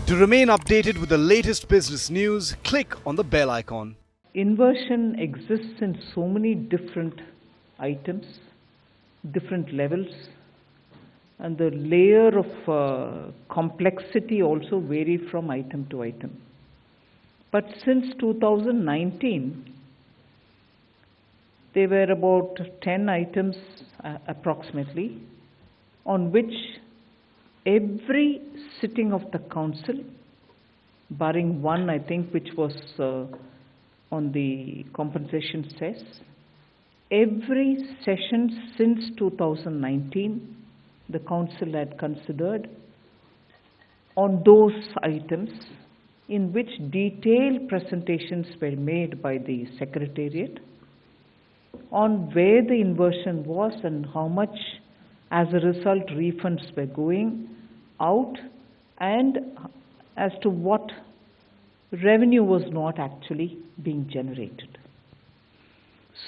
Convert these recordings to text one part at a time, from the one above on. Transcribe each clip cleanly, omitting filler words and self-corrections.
To remain updated with the latest business news, click on the bell icon. Inversion exists in so many different items, different levels, and the layer of complexity also vary from item to item. But since 2019, there were about 10 items approximately on which every sitting of the council, barring one I think which was on the compensation cess, every session since 2019 the council had considered on those items in which detailed presentations were made by the secretariat on where the inversion was and how much as a result refunds were going out and as to what revenue was not actually being generated.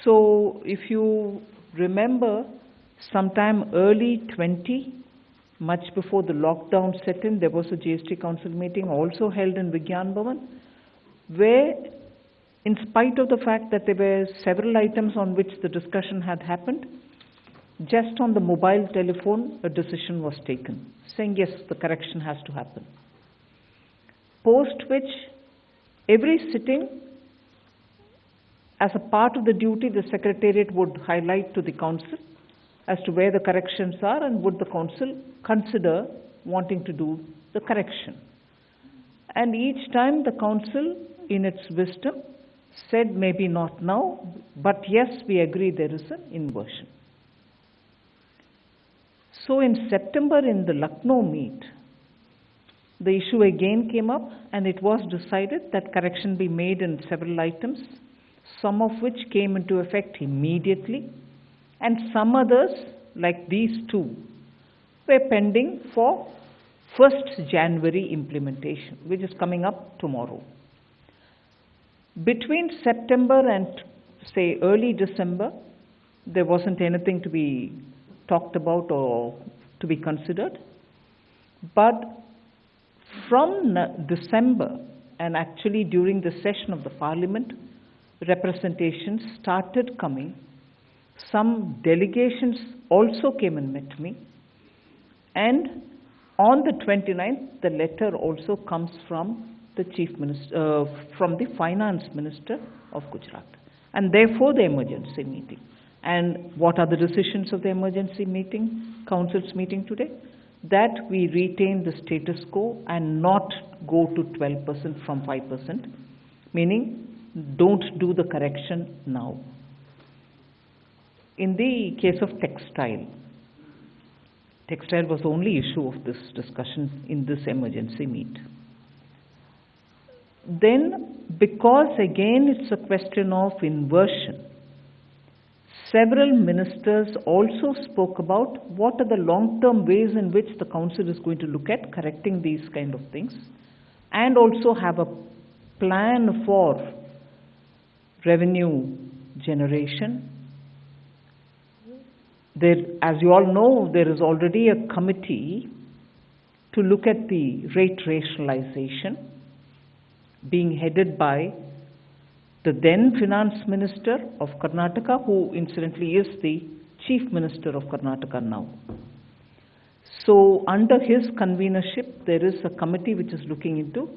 So if you remember, sometime early 20, much before the lockdown set in, there was a GST Council meeting also held in Vigyan Bhavan, where in spite of the fact that there were several items on which the discussion had happened, just on the mobile telephone a decision was taken, saying yes, the correction has to happen. Post which, every sitting, as a part of the duty, the secretariat would highlight to the council as to where the corrections are and would the council consider wanting to do the correction. And each time the council, in its wisdom, said maybe not now, but yes, we agree there is an inversion. So in September in the Lucknow meet, the issue again came up and it was decided that correction be made in several items, some of which came into effect immediately and some others, like these two, were pending for 1st January implementation, which is coming up tomorrow. Between September and say early December, there wasn't anything to be talked about or to be considered. But from December, and actually during the session of the Parliament, representations started coming. Some delegations also came and met me. And on the 29th, the letter also comes from the Chief Minister, from the Finance Minister of Gujarat. And therefore the emergency meeting. And what are the decisions of the emergency meeting, council's meeting today? That we retain the status quo and not go to 12% from 5%, meaning don't do the correction now. In the case of textile was the only issue of this discussion in this emergency meet. Then, because again it's a question of inversion, several ministers also spoke about what are the long-term ways in which the council is going to look at correcting these kind of things and also have a plan for revenue generation. There, as you all know, there is already a committee to look at the rate rationalization being headed by the then Finance Minister of Karnataka, who incidentally is the Chief Minister of Karnataka now. So under his convenership, there is a committee which is looking into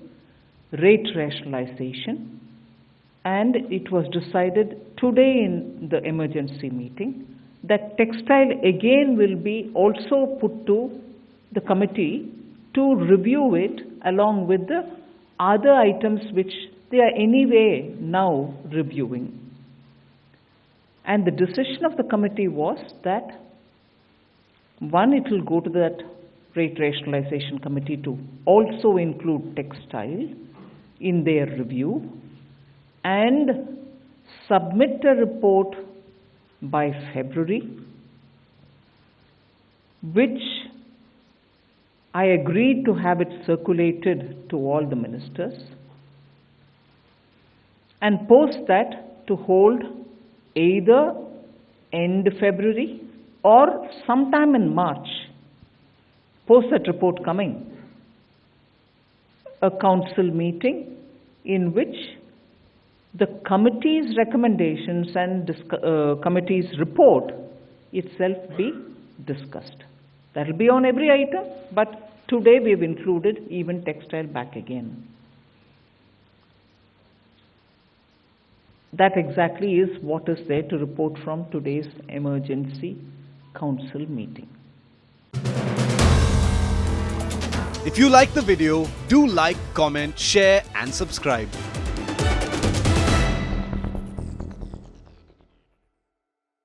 rate rationalization, and it was decided today in the emergency meeting that textile again will be also put to the committee to review it along with the other items which they are anyway now reviewing. And the decision of the committee was that, one, it will go to that rate rationalization committee to also include textile in their review and submit a report by February, which I agreed to have it circulated to all the ministers, and post that to hold either end February or sometime in March, post that report coming, a council meeting in which the committee's recommendations and committee's report itself be discussed. That will be on every item, but today we have included even textile back again. That exactly is what is there to report from today's emergency council meeting. If you like the video, do like, comment, share and subscribe.